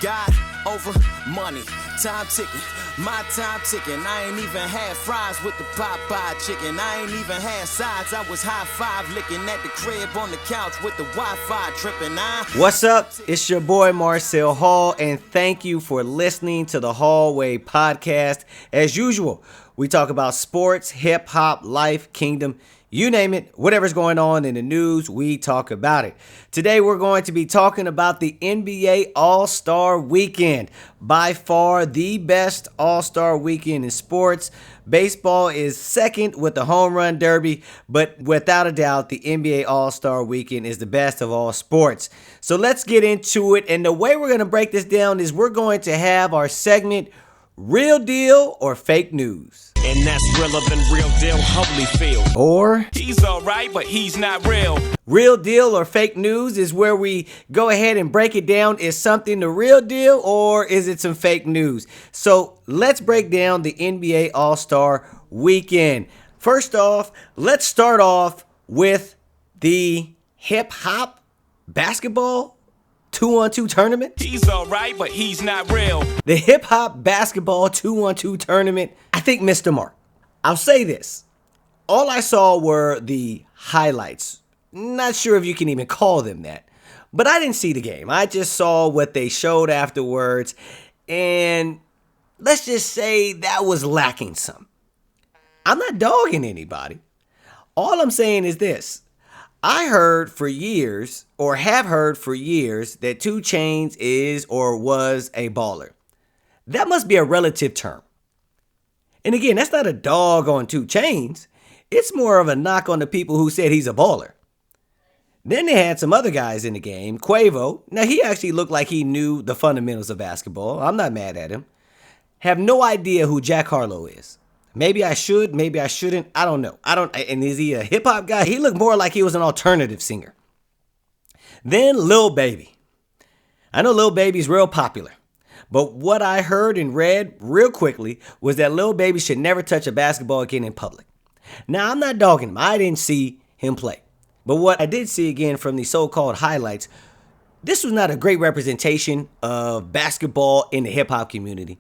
God over money, time ticking, my time ticking. I ain't even had fries with the Popeye chicken. I ain't even had sides. I was high five licking at the crib on the couch with the Wi-Fi tripping. What's up? It's your boy Marcel Hall, and thank you for listening to the Hallway Podcast. As usual, we talk about sports, hip hop, life, kingdom, you name it, whatever's going on in the news, we talk about it. Today, we're going to be talking about the NBA All-Star Weekend. By far, the best All-Star Weekend in sports. Baseball is second with the Home Run Derby, but without a doubt, the NBA All-Star Weekend is the best of all sports. So let's get into it. And the way we're going to break this down is we're going to have our segment, Real Deal or Fake News. And that's realer than real deal, Holyfield. Or He's alright, but he's not real. Real Deal or Fake News is where we go ahead and break it down. Is something the real deal or is it some fake news? So let's break down the NBA All-Star Weekend. First off, let's start off with the hip-hop basketball 2-on-2 tournament. He's alright, but he's not real. The hip-hop basketball 2-on-2 tournament, I think, missed the mark. I'll say this. All I saw were the highlights. Not sure if you can even call them that. But I didn't see the game. I just saw what they showed afterwards. And let's just say that was lacking some. I'm not dogging anybody. All I'm saying is this. I heard for years, or have heard for years, that 2 Chainz is or was a baller. That must be a relative term. And again, that's not a dog on 2 Chainz. It's more of a knock on the people who said he's a baller. Then they had some other guys in the game. Quavo, now he actually looked like he knew the fundamentals of basketball. I'm not mad at him. Have no idea who Jack Harlow is. Maybe I should, maybe I shouldn't. I don't know. And is he a hip hop guy? He looked more like he was an alternative singer. Then Lil Baby. I know Lil Baby's real popular. But what I heard and read real quickly was that Lil Baby should never touch a basketball again in public. Now, I'm not dogging him. I didn't see him play. But what I did see again from the so-called highlights, this was not a great representation of basketball in the hip hop community.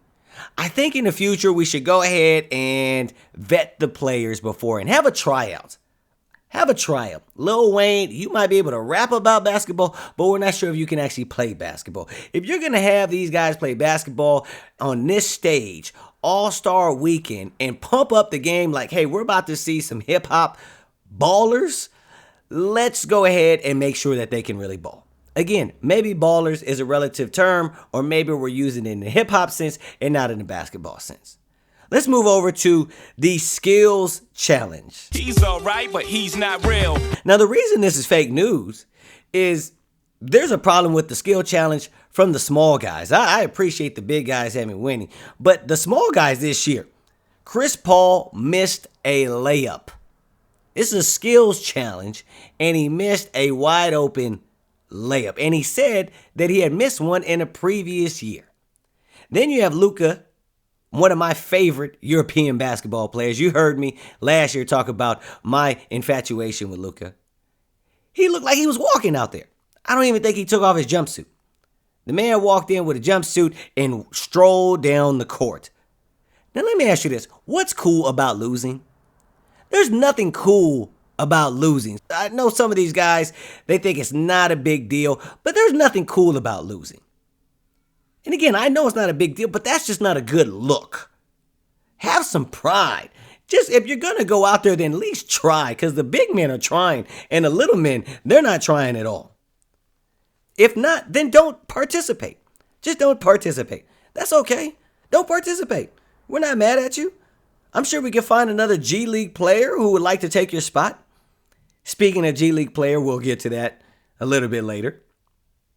I think in the future we should go ahead and vet the players before and have a tryout. Have a tryout. Lil Wayne, you might be able to rap about basketball, but we're not sure if you can actually play basketball. If you're going to have these guys play basketball on this stage, All-Star Weekend, and pump up the game like, hey, we're about to see some hip-hop ballers, let's go ahead and make sure that they can really ball. Again, maybe ballers is a relative term, or maybe we're using it in the hip-hop sense and not in the basketball sense. Let's move over to the skills challenge. He's alright, but he's not real. Now, the reason this is fake news is there's a problem with the skill challenge from the small guys. I appreciate the big guys having winning, but the small guys this year, Chris Paul missed a layup. This is a skills challenge, and he missed a wide open layup. And he said that he had missed one in a previous year. Then you have Luka, one of my favorite European basketball players. You heard me last year talk about my infatuation with Luka. He looked like he was walking out there. I don't even think he took off his jumpsuit. The man walked in with a jumpsuit and strolled down the court. Now let me ask you this. What's cool about losing? There's nothing cool about losing. I know some of these guys, they think it's not a big deal, but there's nothing cool about losing. And again, I know it's not a big deal, but that's just not a good look. Have some pride. Just if you're going to go out there, then at least try, because the big men are trying, and the little men, they're not trying at all. If not, then don't participate. Just don't participate. That's okay. Don't participate. We're not mad at you. I'm sure we can find another G League player who would like to take your spot. Speaking of G League player, we'll get to that a little bit later.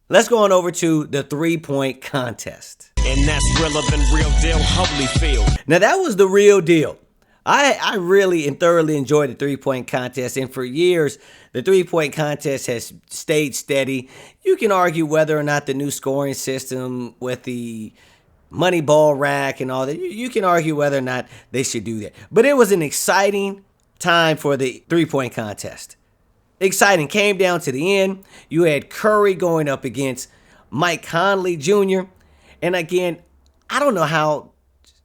Let's go on over to the 3-point contest. And that's realer than real deal, Holyfield. Now that was the real deal. I really and thoroughly enjoyed the 3-point contest, and for years, the 3-point contest has stayed steady. You can argue whether or not the new scoring system with the money ball rack and all that, you can argue whether or not they should do that. But it was an exciting time for the 3-point contest. Exciting. Came down to the end. You had Curry going up against Mike Conley Jr. And again, I don't know how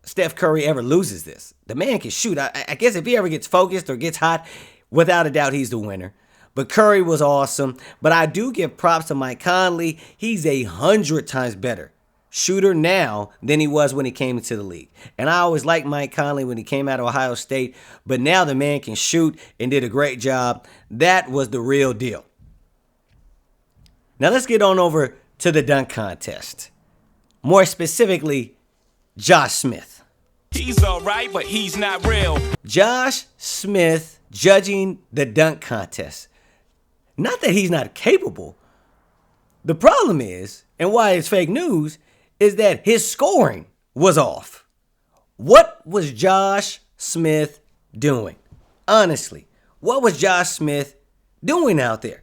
Steph Curry ever loses this. The man can shoot. I guess if he ever gets focused or gets hot, without a doubt, he's the winner. But Curry was awesome. But I do give props to Mike Conley. He's 100 times better shooter now than he was when he came into the league. And I always liked Mike Conley when he came out of Ohio State. But now the man can shoot and did a great job. That was the real deal. Now let's get on over to the dunk contest. More specifically, Josh Smith. He's alright, but he's not real. Josh Smith judging the dunk contest. Not that he's not capable. The problem is, and why it's fake news, is that his scoring was off. What was Josh Smith doing? Honestly, what was Josh Smith doing out there?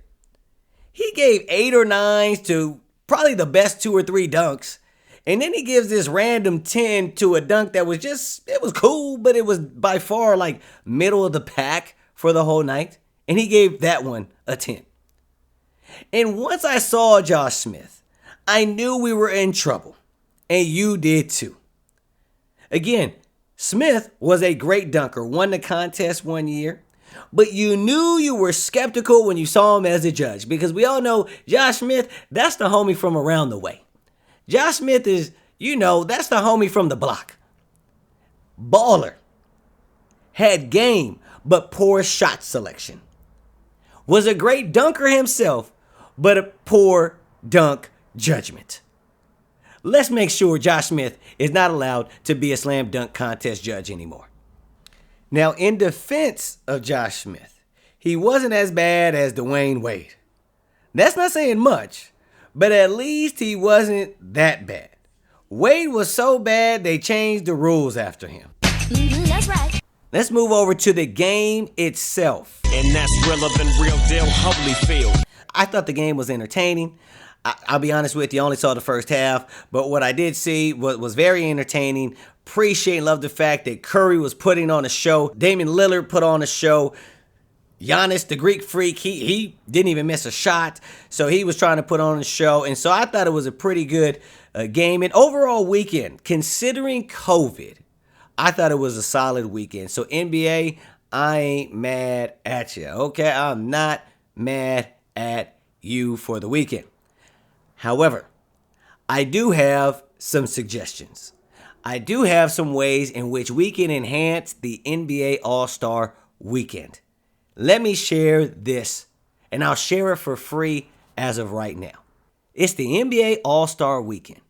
He gave 8 or 9s to probably the best 2 or 3 dunks. And then he gives this random 10 to a dunk that was it was cool, but it was by far like middle of the pack for the whole night. And he gave that one a 10. And once I saw Josh Smith, I knew we were in trouble. And you did too. Again, Smith was a great dunker, won the contest one year. But you knew you were skeptical when you saw him as a judge. Because we all know Josh Smith, that's the homie from around the way. Josh Smith is, that's the homie from the block. Baller. Had game, but poor shot selection. Was a great dunker himself, but a poor dunk judgment. Let's make sure Josh Smith is not allowed to be a slam dunk contest judge anymore. Now, in defense of Josh Smith, he wasn't as bad as Dwayne Wade. That's not saying much, but at least he wasn't that bad. Wade was so bad they changed the rules after him. That's right. Let's move over to the game itself. And that's realer than real deal Holyfield. I thought the game was entertaining. I'll be honest with you, I only saw the first half, but what I did see was very entertaining. Appreciate and love the fact that Curry was putting on a show. Damian Lillard put on a show. Giannis, the Greek freak, he didn't even miss a shot, so he was trying to put on a show. And so I thought it was a pretty good game. And overall weekend, considering COVID, I thought it was a solid weekend. So NBA, I ain't mad at you, okay? I'm not mad at you for the weekend. However, I do have some suggestions. I do have some ways in which we can enhance the NBA All-Star Weekend. Let me share this, and I'll share it for free as of right now. It's the NBA All-Star Weekend,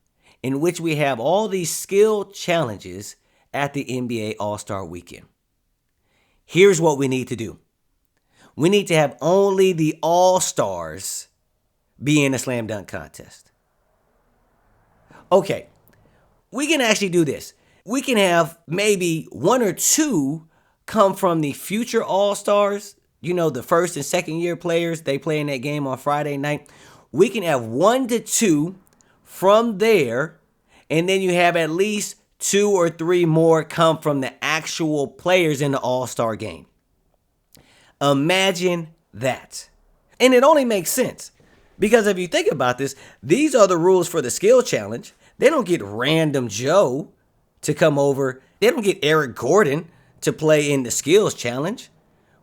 in which we have all these skill challenges at the NBA All-Star Weekend. Here's what we need to do. We need to have only the All-Stars be in a slam dunk contest. Okay, we can actually do this. We can have maybe 1 or 2 come from the future All-Stars. The first and second year players, they play in that game on Friday night. We can have 1 to 2 from there, and then you have at least 2 or 3 more come from the actual players in the All-Star game. Imagine that. And it only makes sense. Because if you think about this, these are the rules for the skill challenge. They don't get random Joe to come over. They don't get Eric Gordon to play in the skills challenge.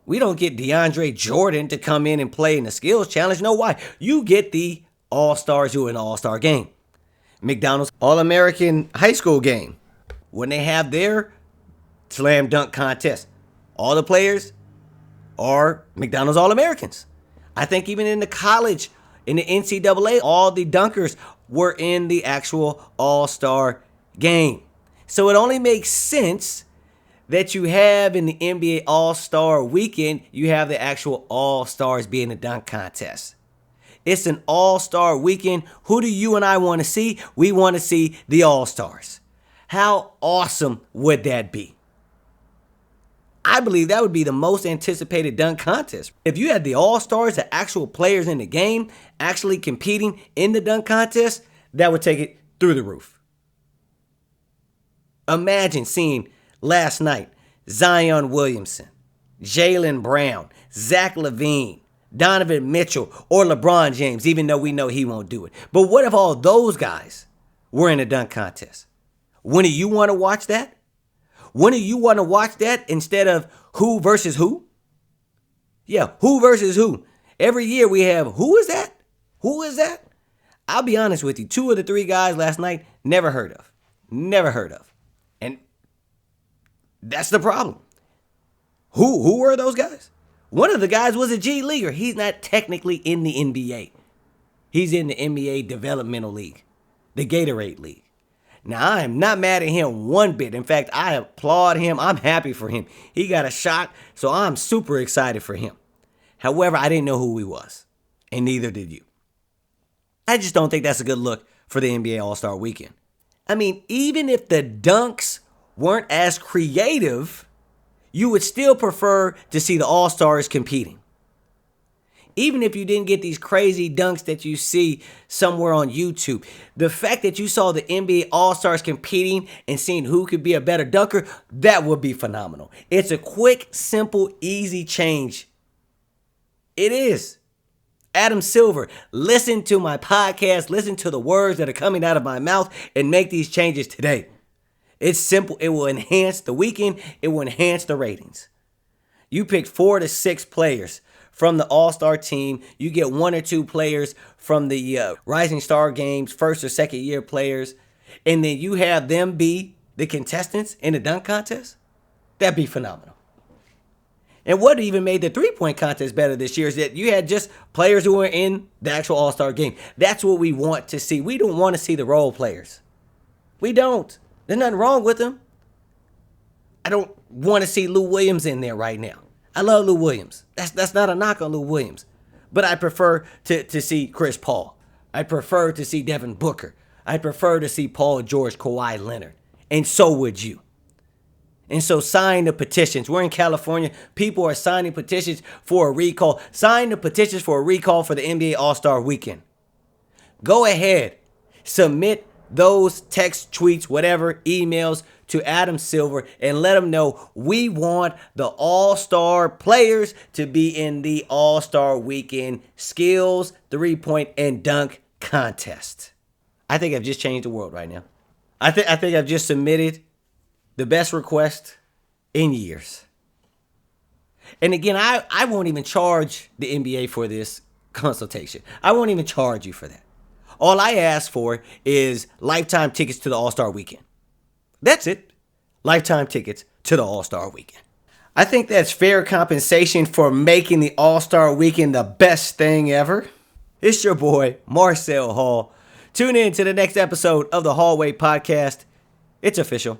We don't get DeAndre Jordan to come in and play in the skills challenge. No, why? You get the All-Stars who are in the All-Star game. McDonald's All-American High School game. When they have their slam dunk contest, all the players are McDonald's All-Americans. I think even in the college, in the NCAA, all the dunkers were in the actual All-Star game. So it only makes sense that you have in the NBA All-Star Weekend, you have the actual All-Stars being the dunk contest. It's an All-Star Weekend. Who do you and I want to see? We want to see the All-Stars. How awesome would that be? I believe that would be the most anticipated dunk contest. If you had the All-Stars, the actual players in the game, actually competing in the dunk contest, that would take it through the roof. Imagine seeing last night Zion Williamson, Jaylen Brown, Zach LaVine, Donovan Mitchell, or LeBron James, even though we know he won't do it. But what if all those guys were in a dunk contest. Wouldn't you want to watch that? Wouldn't you want to watch that instead of who versus who? Yeah, who versus who? Every year we have, who is that? Who is that? I'll be honest with you. 2 of the 3 guys last night, never heard of. Never heard of. And that's the problem. Who were those guys? One of the guys was a G Leaguer. He's not technically in the NBA. He's in the NBA Developmental League, the Gatorade League. Now, I am not mad at him one bit. In fact, I applaud him. I'm happy for him. He got a shot, so I'm super excited for him. However, I didn't know who he was, and neither did you. I just don't think that's a good look for the NBA All-Star Weekend. I mean, even if the dunks weren't as creative, you would still prefer to see the All-Stars competing. Even if you didn't get these crazy dunks that you see somewhere on YouTube, the fact that you saw the NBA All-Stars competing and seeing who could be a better dunker, that would be phenomenal. It's a quick, simple, easy change. It is. Adam Silver, listen to my podcast, listen to the words that are coming out of my mouth, and make these changes today. It's simple. It will enhance the weekend. It will enhance the ratings. You pick 4 to 6 players from the All-Star team. You get 1 or 2 players from the Rising Star Games, first or second year players, and then you have them be the contestants in the dunk contest. That'd be phenomenal. And what even made the 3-point contest better this year is that you had just players who were in the actual All-Star game. That's what we want to see. We don't want to see the role players. We don't. There's nothing wrong with them. I don't want to see Lou Williams in there right now. I love Lou Williams. That's not a knock on Lou Williams. But I prefer to see Chris Paul. I prefer to see Devin Booker. I prefer to see Paul George, Kawhi Leonard. And so would you. And so sign the petitions. We're in California. People are signing petitions for a recall. Sign the petitions for a recall for the NBA All-Star Weekend. Go ahead. Submit those text, tweets, whatever, emails to Adam Silver and let him know we want the All-Star players to be in the All-Star Weekend skills, 3-point, and dunk contest. I think I've just changed the world right now. I think I've just submitted the best request in years. And again, I won't even charge the NBA for this consultation. I won't even charge you for that. All I ask for is lifetime tickets to the All-Star Weekend. That's it. Lifetime tickets to the All-Star Weekend. I think that's fair compensation for making the All-Star Weekend the best thing ever. It's your boy, Marcel Hall. Tune in to the next episode of the Hallway Podcast. It's official.